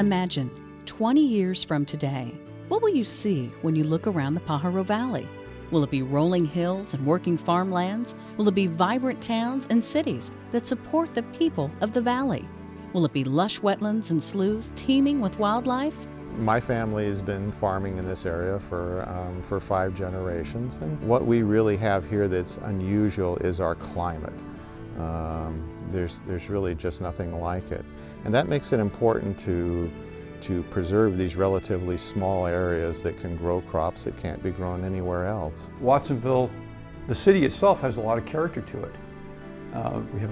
Imagine 20 years from today. What will you see when you look around the Pajaro Valley? Will it be rolling hills and working farmlands? Will it be vibrant towns and cities that support the people of the valley? Will it be lush wetlands and sloughs teeming with wildlife? My family has been farming in this area for 5 generations, and what we really have here that's unusual is our climate. There's really just nothing like it, and that makes it important to preserve these relatively small areas that can grow crops that can't be grown anywhere else. Watsonville, the city itself has a lot of character to it.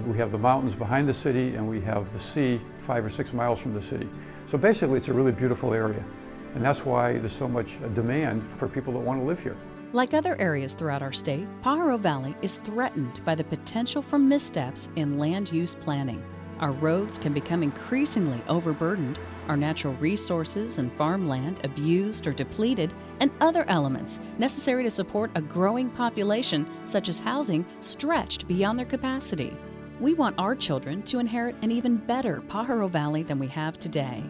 We have the mountains behind the city, and we have the sea 5 or 6 miles from the city. So basically it's a really beautiful area, and that's why there's so much demand for people that want to live here. Like other areas throughout our state, Pajaro Valley is threatened by the potential for missteps in land use planning. Our roads can become increasingly overburdened, our natural resources and farmland abused or depleted, and other elements necessary to support a growing population, such as housing, stretched beyond their capacity. We want our children to inherit an even better Pajaro Valley than we have today.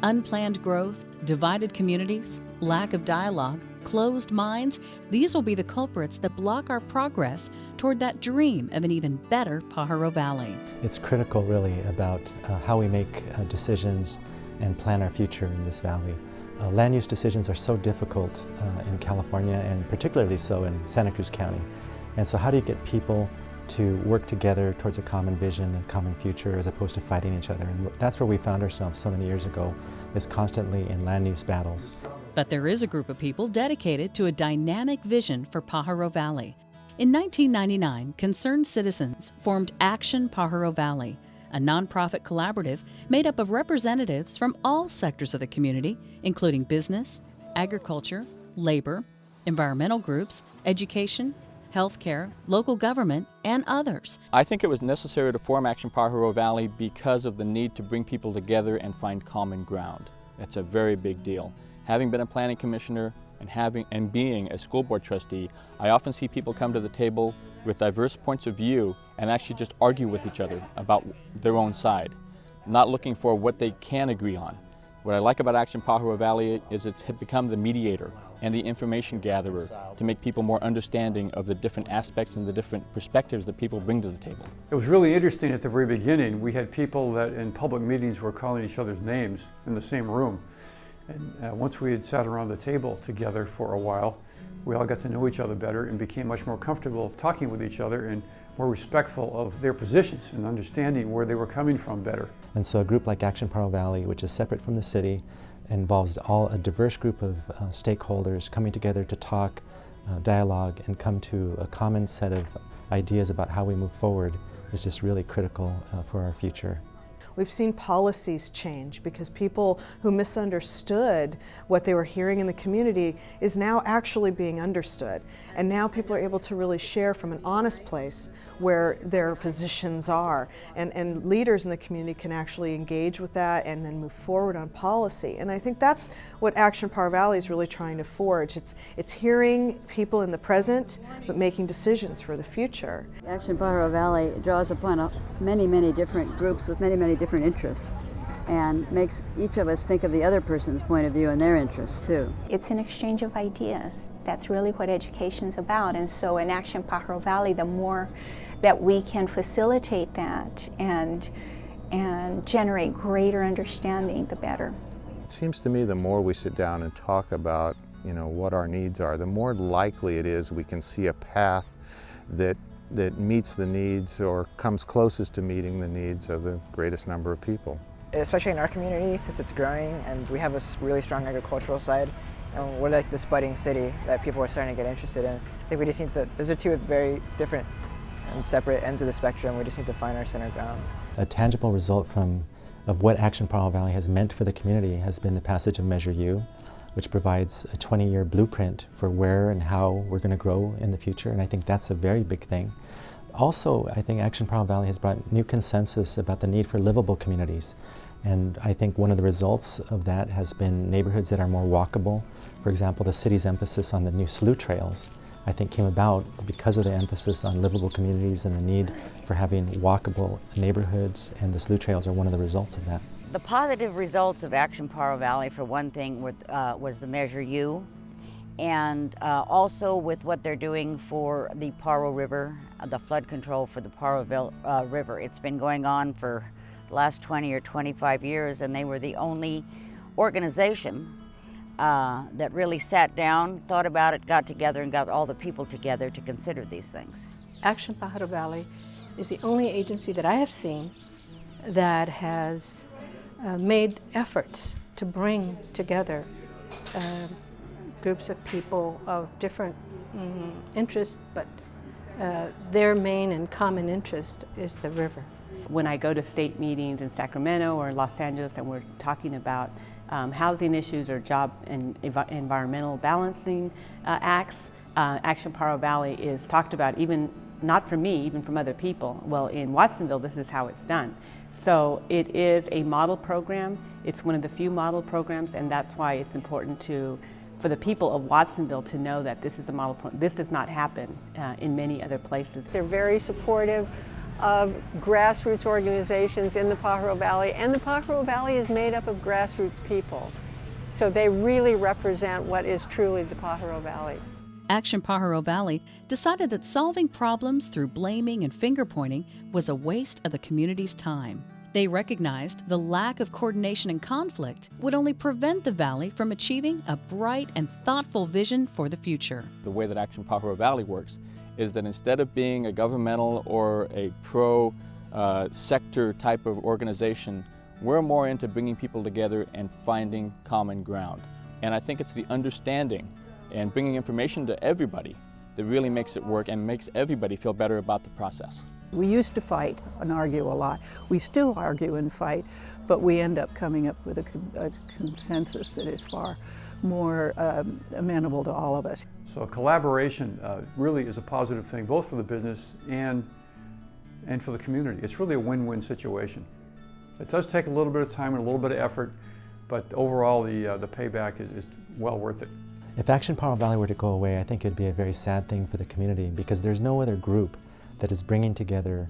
Unplanned growth, divided communities, lack of dialogue, closed minds, these will be the culprits that block our progress toward that dream of an even better Pajaro Valley. It's critical, really, about how we make decisions and plan our future in this valley. Land use decisions are so difficult in California, and particularly so in Santa Cruz County. And so how do you get people to work together towards a common vision and common future as opposed to fighting each other? And that's where we found ourselves so many years ago, is constantly in land use battles. But there is a group of people dedicated to a dynamic vision for Pajaro Valley. In 1999, concerned citizens formed Action Pajaro Valley, a nonprofit collaborative made up of representatives from all sectors of the community, including business, agriculture, labor, environmental groups, education, healthcare, local government, and others. I think it was necessary to form Action Pajaro Valley because of the need to bring people together and find common ground. That's a very big deal. Having been a planning commissioner and being a school board trustee, I often see people come to the table with diverse points of view and actually just argue with each other about their own side, not looking for what they can agree on. What I like about Action Pajaro Valley is it's become the mediator and the information gatherer to make people more understanding of the different aspects and the different perspectives that people bring to the table. It was really interesting at the very beginning. We had people that in public meetings were calling each other's names in the same room. And once we had sat around the table together for a while, we all got to know each other better and became much more comfortable talking with each other and more respectful of their positions and understanding where they were coming from better. And so a group like Action Pajaro Valley, which is separate from the city, involves a diverse group of stakeholders coming together to talk, dialogue, and come to a common set of ideas about how we move forward, is just really critical for our future. We've seen policies change because people who misunderstood what they were hearing in the community is now actually being understood. And now people are able to really share from an honest place where their positions are. And leaders in the community can actually engage with that and then move forward on policy. And I think that's what Action Pajaro Valley is really trying to forge. It's hearing people in the present, but making decisions for the future. Action Pajaro Valley draws upon many different groups with many different interests, and makes each of us think of the other person's point of view and their interests too. It's an exchange of ideas. That's really what education's about. And so in Action Pajaro Valley, the more that we can facilitate that and generate greater understanding, the better. It seems to me the more we sit down and talk about, what our needs are, the more likely it is we can see a path that meets the needs or comes closest to meeting the needs of the greatest number of people. Especially in our community, since it's growing and we have a really strong agricultural side, and we're like this budding city that people are starting to get interested in. I think we just need to, those are two very different and separate ends of the spectrum. We just need to find our center ground. A tangible result of what Action Pajaro Valley has meant for the community has been the passage of Measure U, which provides a 20-year blueprint for where and how we're going to grow in the future, and I think that's a very big thing. Also, I think Action Pajaro Valley has brought new consensus about the need for livable communities, and I think one of the results of that has been neighborhoods that are more walkable. For example, the city's emphasis on the new slough trails, I think, came about because of the emphasis on livable communities and the need for having walkable neighborhoods, and the slough trails are one of the results of that. The positive results of Action Pajaro Valley, for one thing, was the Measure U, and also with what they're doing for the Pajaro River, the flood control for the Pajaro River. It's been going on for the last 20 or 25 years, and they were the only organization that really sat down, thought about it, got together, and got all the people together to consider these things. Action Pajaro Valley is the only agency that I have seen that has made efforts to bring together groups of people of different interests, but their main and common interest is the river. When I go to state meetings in Sacramento or Los Angeles and we're talking about housing issues or job and environmental balancing acts, Action Pajaro Valley is talked about, even not from me, even from other people. Well, in Watsonville, this is how it's done. So it is a model program. It's one of the few model programs, and that's why it's important for the people of Watsonville to know that this is a model program. This does not happen in many other places. They're very supportive of grassroots organizations in the Pajaro Valley, and the Pajaro Valley is made up of grassroots people. So they really represent what is truly the Pajaro Valley. Action Pajaro Valley decided that solving problems through blaming and finger-pointing was a waste of the community's time. They recognized the lack of coordination and conflict would only prevent the valley from achieving a bright and thoughtful vision for the future. The way that Action Pajaro Valley works is that instead of being a governmental or a pro-sector type of organization, we're more into bringing people together and finding common ground. And I think it's the understanding and bringing information to everybody that really makes it work and makes everybody feel better about the process. We used to fight and argue a lot. We still argue and fight, but we end up coming up with a consensus that is far more amenable to all of us. So collaboration really is a positive thing, both for the business and for the community. It's really a win-win situation. It does take a little bit of time and a little bit of effort, but overall the payback is well worth it. If Action Pajaro Valley were to go away, I think it'd be a very sad thing for the community, because there's no other group that is bringing together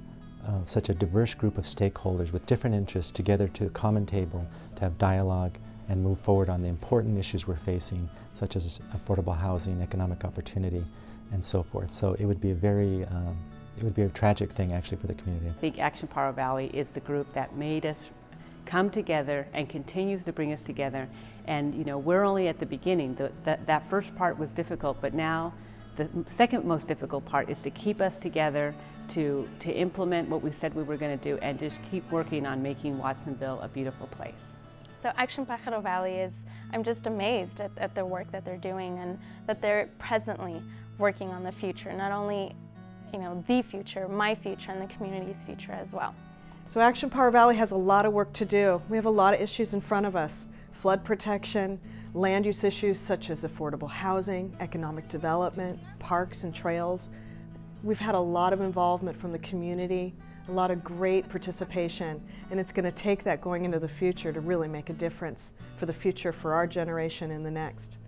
such a diverse group of stakeholders with different interests together to a common table to have dialogue and move forward on the important issues we're facing, such as affordable housing, economic opportunity, and so forth. So it would be a tragic thing actually for the community. I think Action Pajaro Valley is the group that made us come together and continues to bring us together. And you know, we're only at the beginning. That first part was difficult, but now the second most difficult part is to keep us together, to implement what we said we were going to do, and just keep working on making Watsonville a beautiful place. So Action Pajaro Valley I'm just amazed at the work that they're doing, and that they're presently working on the future, not only the future, my future, and the community's future as well. So Action Pajaro Valley has a lot of work to do. We have a lot of issues in front of us. Flood protection, land use issues such as affordable housing, economic development, parks and trails. We've had a lot of involvement from the community, a lot of great participation, and it's going to take that going into the future to really make a difference for the future for our generation and the next.